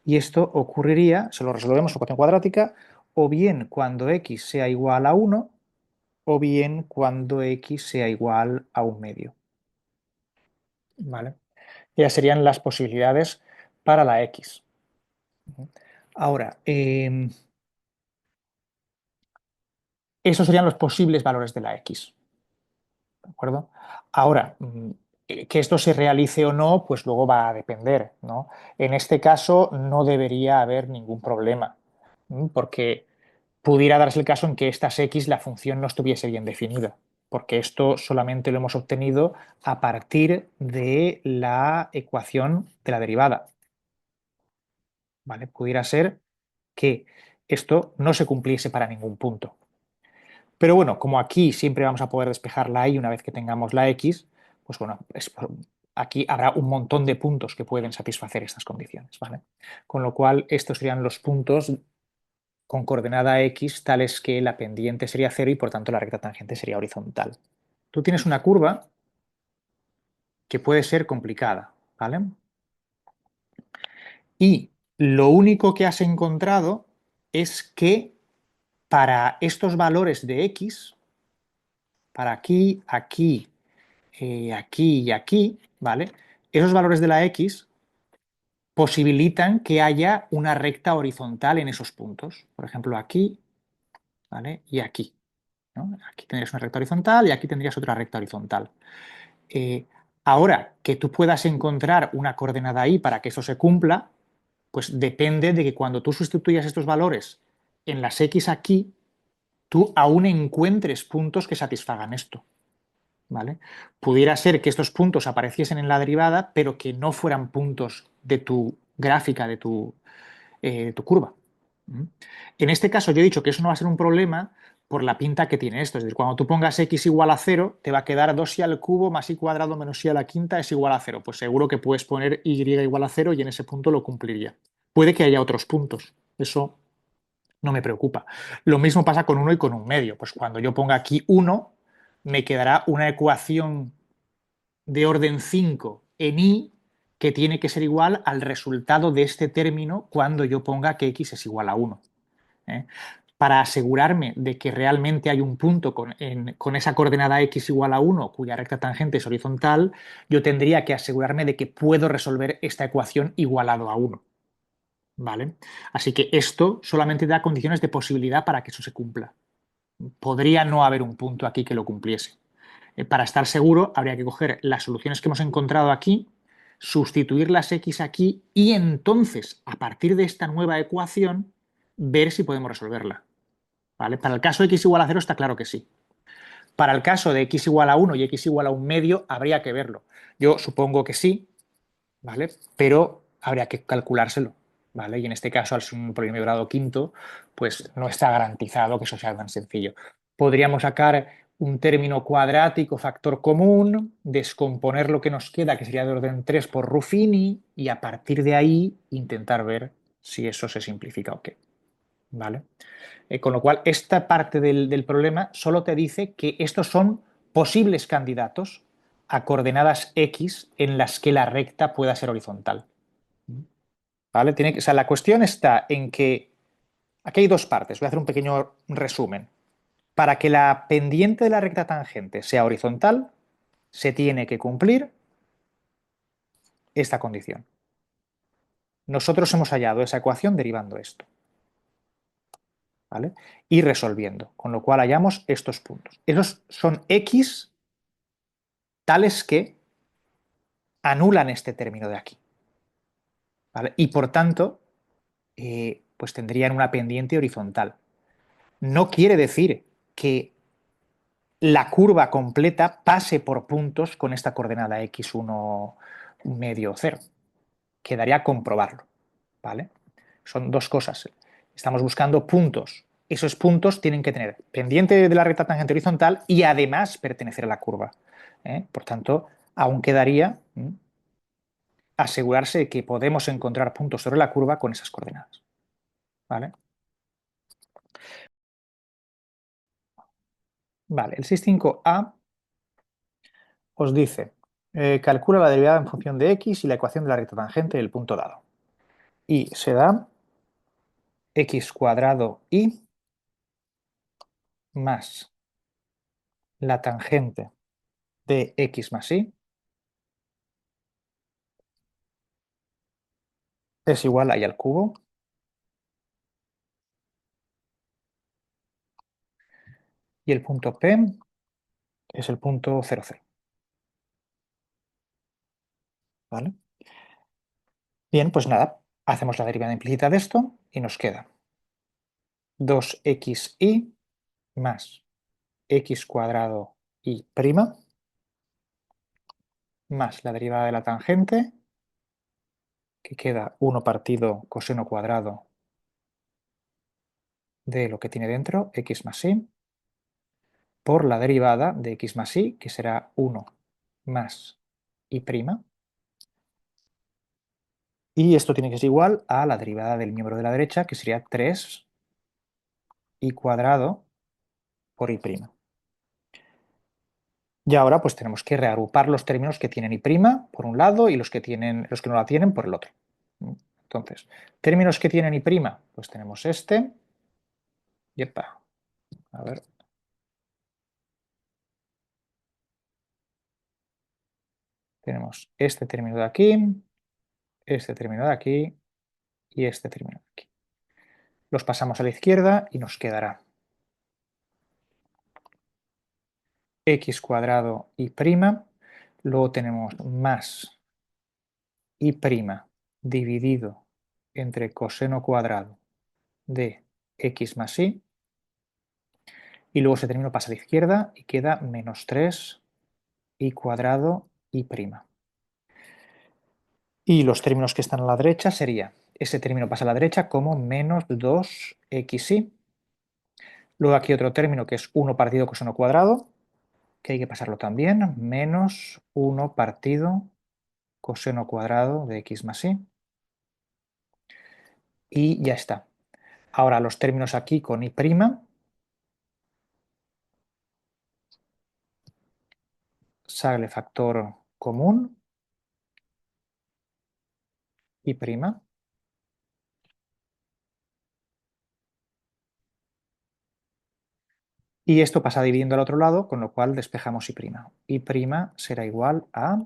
Y esto ocurriría, se lo resolvemos por ecuación cuadrática, o bien cuando x sea igual a 1, o bien cuando x sea igual a un medio. ¿Vale? Ya serían las posibilidades para la x. Ahora, esos serían los posibles valores de la x. ¿De acuerdo? Ahora, que esto se realice o no, pues luego va a depender, ¿no? En este caso no debería haber ningún problema, porque pudiera darse el caso en que estas x la función no estuviese bien definida, porque esto solamente lo hemos obtenido a partir de la ecuación de la derivada. ¿Vale? Pudiera ser que esto no se cumpliese para ningún punto. Pero bueno, como aquí siempre vamos a poder despejar la y una vez que tengamos la x, pues bueno, aquí habrá un montón de puntos que pueden satisfacer estas condiciones, ¿vale? Con lo cual, estos serían los puntos con coordenada x tales que la pendiente sería 0 y por tanto la recta tangente sería horizontal. Tú tienes una curva que puede ser complicada, ¿vale? Y lo único que has encontrado es que para estos valores de x, para aquí, aquí, aquí y aquí, ¿vale? Esos valores de la x posibilitan que haya una recta horizontal en esos puntos. Por ejemplo, aquí, ¿vale? Y aquí, ¿no? Aquí tendrías una recta horizontal y aquí tendrías otra recta horizontal. Ahora, que tú puedas encontrar una coordenada y para que eso se cumpla, pues depende de que cuando tú sustituyas estos valores en las x aquí, tú aún encuentres puntos que satisfagan esto. ¿Vale? Pudiera ser que estos puntos apareciesen en la derivada, pero que no fueran puntos de tu gráfica, de tu curva. En este caso yo he dicho que eso no va a ser un problema por la pinta que tiene esto. Es decir, cuando tú pongas x igual a 0, te va a quedar 2y al cubo más y cuadrado menos y a la quinta es igual a 0. Pues seguro que puedes poner y igual a 0 y en ese punto lo cumpliría. Puede que haya otros puntos. Eso no me preocupa. Lo mismo pasa con 1 y con un medio. Pues cuando yo ponga aquí 1, me quedará una ecuación de orden 5 en y que tiene que ser igual al resultado de este término cuando yo ponga que x es igual a 1. ¿eh? Para asegurarme de que realmente hay un punto con esa coordenada x igual a 1 cuya recta tangente es horizontal, yo tendría que asegurarme de que puedo resolver esta ecuación igualado a 1. ¿Vale? Así que esto solamente da condiciones de posibilidad para que eso se cumpla. Podría no haber un punto aquí que lo cumpliese. Para estar seguro, habría que coger las soluciones que hemos encontrado aquí, sustituir las x aquí y entonces, a partir de esta nueva ecuación, ver si podemos resolverla. ¿Vale? Para el caso de x igual a 0 está claro que sí. Para el caso de x igual a 1 y x igual a un medio, habría que verlo. Yo supongo que sí, ¿vale? Pero habría que calculárselo, ¿vale? Y en este caso, al ser un polinomio de grado quinto, pues no está garantizado que eso sea tan sencillo. Podríamos sacar un término cuadrático, factor común, descomponer lo que nos queda, que sería de orden 3 por Ruffini, y a partir de ahí intentar ver si eso se simplifica o qué, ¿vale? Con lo cual, esta parte del problema solo te dice que estos son posibles candidatos a coordenadas x en las que la recta pueda ser horizontal. ¿Vale? O sea, la cuestión está en que aquí hay dos partes. Voy a hacer un pequeño resumen. Para que la pendiente de la recta tangente sea horizontal, se tiene que cumplir esta condición. Nosotros hemos hallado esa ecuación derivando esto, ¿vale? Y resolviendo, con lo cual hallamos estos puntos. Esos son x tales que anulan este término de aquí, ¿vale? Y por tanto, pues tendrían una pendiente horizontal. No quiere decir que la curva completa pase por puntos con esta coordenada x1 medio 0. Quedaría comprobarlo, ¿vale? Son dos cosas. Estamos buscando puntos. Esos puntos tienen que tener pendiente de la recta tangente horizontal y además pertenecer a la curva. Por tanto, aún quedaría asegurarse de que podemos encontrar puntos sobre la curva con esas coordenadas, ¿vale? Vale, el 65A os dice, calcula la derivada en función de x y la ecuación de la recta tangente del punto dado. Y se da x cuadrado y más la tangente de x más y es igual a y al cubo. Y el punto P es el punto 0, 0. ¿Vale? Bien, pues nada, hacemos la derivada implícita de esto y nos queda 2xy más x cuadrado y prima más la derivada de la tangente, que queda 1 partido coseno cuadrado de lo que tiene dentro, x más y, por la derivada de x más y, que será 1 más y prima. Y esto tiene que ser igual a la derivada del miembro de la derecha, que sería 3 y cuadrado por y prima. Y ahora pues tenemos que reagrupar los términos que tienen y' por un lado y los que no la tienen por el otro. Entonces, términos que tienen y', pues tenemos este. Yepa, a ver. Tenemos este término de aquí, este término de aquí y este término de aquí. Los pasamos a la izquierda y nos quedará x cuadrado y', luego tenemos más y' dividido entre coseno cuadrado de x más y, y luego ese término pasa a la izquierda y queda menos 3 y cuadrado y'. Y los términos que están a la derecha sería, ese término pasa a la derecha como menos 2xy. Luego aquí otro término que es 1 partido coseno cuadrado, que hay que pasarlo también, menos 1 partido coseno cuadrado de x más y. Y ya está. Ahora los términos aquí con y', sale factor común, y', y esto pasa dividiendo al otro lado, con lo cual despejamos y'. Y' será igual a,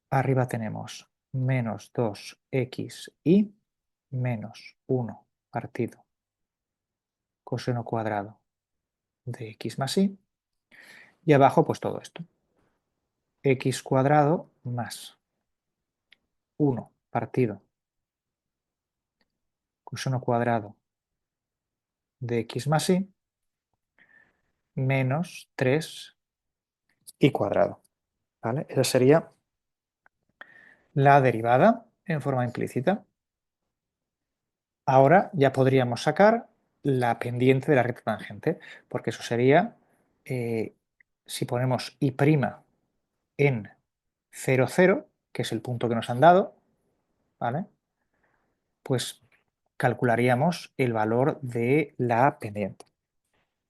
arriba tenemos menos 2xy menos 1 partido coseno cuadrado de x más y, y abajo pues todo esto, x cuadrado más 1 partido coseno cuadrado de x más y menos 3 y cuadrado. ¿Vale? Esa sería la derivada en forma implícita. Ahora ya podríamos sacar la pendiente de la recta tangente, porque eso sería, si ponemos y' en 0, 0, que es el punto que nos han dado, ¿vale? Pues calcularíamos el valor de la pendiente.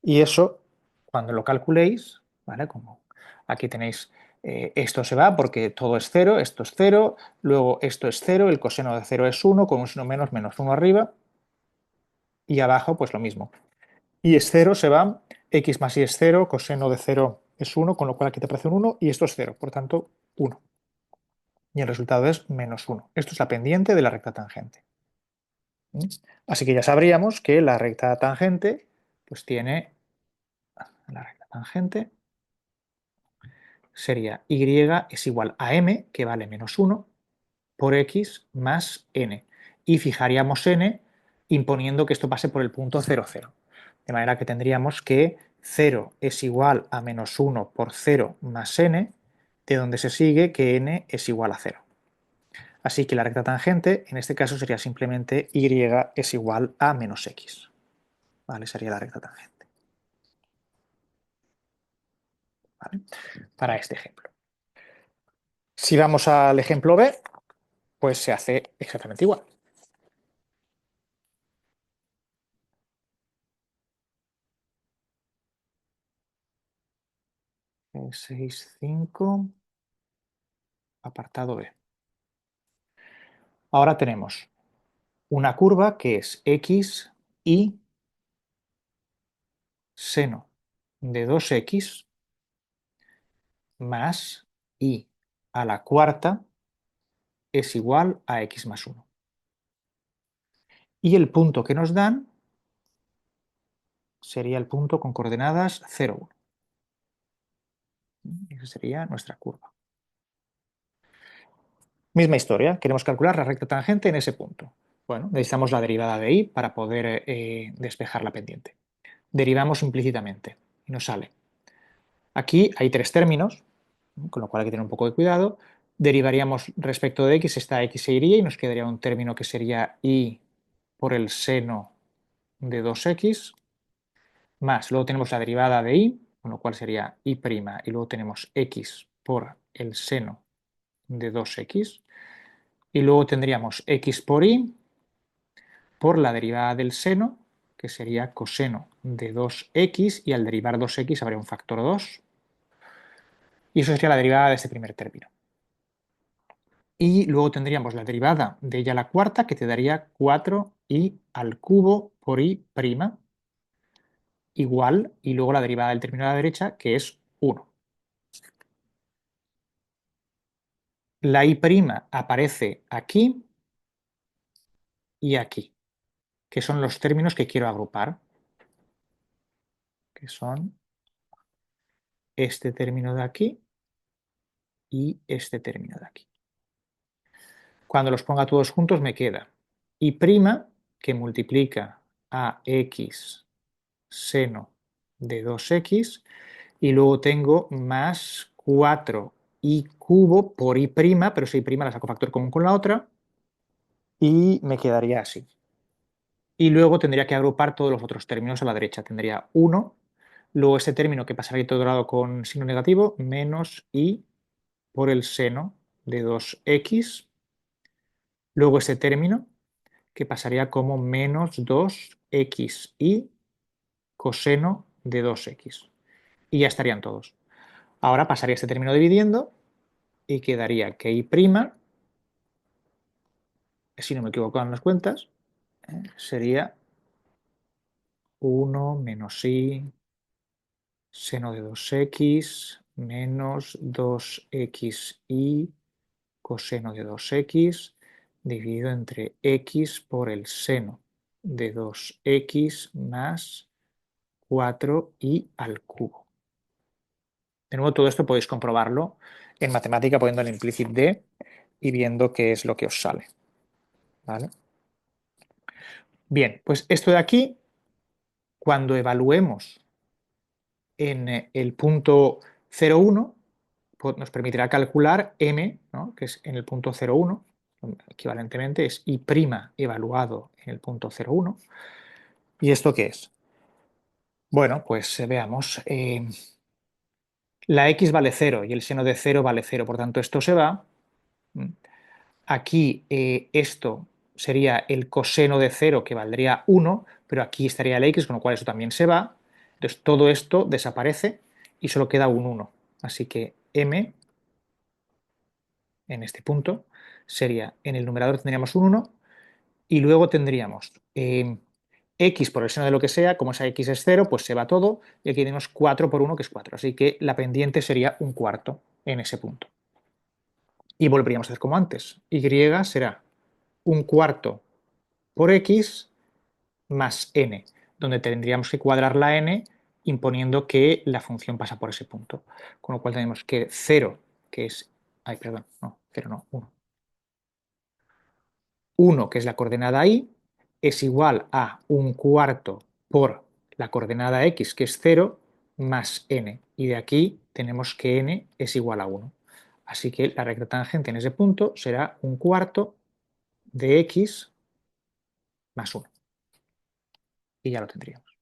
Y eso, cuando lo calculéis, ¿vale? Como aquí tenéis, esto se va porque todo es 0, esto es 0, luego esto es 0, el coseno de 0 es 1, con un seno menos, menos 1 arriba, y abajo pues lo mismo. Y es 0, se va, x más y es 0, coseno de 0 es 1, con lo cual aquí te aparece un 1, y esto es 0, por tanto 1. Y el resultado es menos 1. Esto es la pendiente de la recta tangente. Así que ya sabríamos que la recta tangente pues tiene, la recta tangente sería y es igual a m, que vale menos 1, por x más n. Y fijaríamos n imponiendo que esto pase por el punto 0, 0. De manera que tendríamos que 0 es igual a menos 1 por 0 más n, de donde se sigue que n es igual a 0. Así que la recta tangente, en este caso, sería simplemente y es igual a menos x. ¿Vale? Sería la recta tangente. ¿Vale? Para este ejemplo. Si vamos al ejemplo B, pues se hace exactamente igual. 6,5, apartado B. Ahora tenemos una curva que es x y seno de 2x más y a la cuarta es igual a x más 1. Y el punto que nos dan sería el punto con coordenadas 0, 1. Esa sería nuestra curva. Misma historia, queremos calcular la recta tangente en ese punto. Bueno, necesitamos la derivada de y para poder despejar la pendiente. Derivamos implícitamente y nos sale. Aquí hay tres términos, con lo cual hay que tener un poco de cuidado. Derivaríamos respecto de x, esta x se iría y nos quedaría un término que sería y por el seno de 2x, más, luego tenemos la derivada de y, con lo cual sería y', y luego tenemos x por el seno de 2x, y luego tendríamos x por y por la derivada del seno, que sería coseno de 2x, y al derivar 2x habría un factor 2, y eso sería la derivada de este primer término. Y luego tendríamos la derivada de ella a la cuarta, que te daría 4y al cubo por y', igual, y luego la derivada del término de la derecha, que es 1. La y' aparece aquí y aquí, que son los términos que quiero agrupar, que son este término de aquí y este término de aquí. Cuando los ponga todos juntos me queda y' que multiplica a x seno de 2x, y luego tengo más 4y cubo por y', pero esa y' la saco factor común con la otra y me quedaría así. Y luego tendría que agrupar todos los otros términos a la derecha. Tendría 1, luego este término que pasaría todo lado con signo negativo, menos y por el seno de 2x, luego este término que pasaría como menos 2xy coseno de 2x. Y ya estarían todos. Ahora pasaría este término dividiendo y quedaría que y', si no me equivoco en las cuentas, sería 1 menos y seno de 2x menos 2xy coseno de 2x dividido entre x por el seno de 2x más 4y al cubo. De nuevo, todo esto podéis comprobarlo en matemática poniendo el implicit d y viendo qué es lo que os sale. ¿Vale? Bien, pues esto de aquí, cuando evaluemos en el punto 0,1, pues nos permitirá calcular m, ¿no? Que es en el punto 0,1, equivalentemente es y' evaluado en el punto 0,1. ¿Y esto qué es? Bueno, pues veamos. La x vale 0 y el seno de 0 vale 0, por tanto esto se va. Aquí esto sería el coseno de 0, que valdría 1, pero aquí estaría el x, con lo cual eso también se va. Entonces todo esto desaparece y solo queda un 1. Así que m, en este punto, sería, en el numerador tendríamos un 1 y luego tendríamos x por el seno de lo que sea, como esa x es 0, pues se va todo, y aquí tenemos 4 por 1, que es 4. Así que la pendiente sería un cuarto en ese punto. Y volveríamos a hacer como antes. Y será un cuarto por x más n, donde tendríamos que cuadrar la n imponiendo que la función pasa por ese punto. Con lo cual tenemos que 0, que es... Ay, perdón, no, 0 no, 1. 1, que es la coordenada y, es igual a 1/4 por la coordenada x, que es 0, más n. Y de aquí tenemos que n es igual a 1. Así que la recta tangente en ese punto será 1/4 de x más 1. Y ya lo tendríamos.